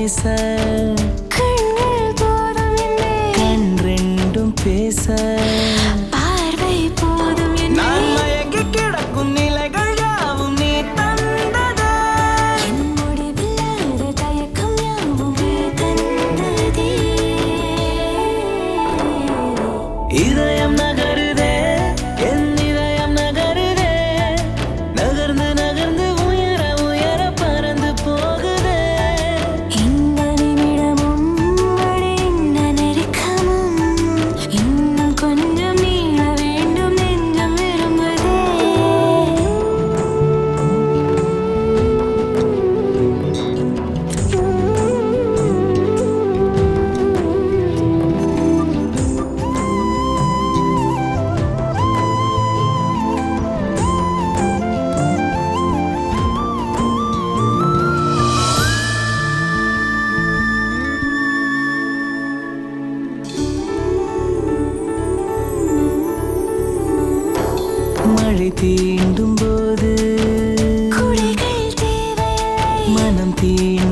பேச கண் ரெண்டும் பேச பார்வை போதும் நான் மயங்கி கிடக்கும் நிலைகள் யாவும் நீ தந்தது என் முடிவில்லாத தயக்கம் யாவும் நீ தந்ததே இதயம் நகருதே என் இதயம் நகருதே நகர்ந்து நகர்ந்து உயர உயர பறந்து போகுதே இந்த நிமிடமும் இந்த நெருக்கமும் இன்னும் கொஞ்சம் நீள வேண்டும் நெஞ்சம் விரும்புதே மழை தீண்டும் போது குடைகள் தேவையில்லை மனம் தீண்டும்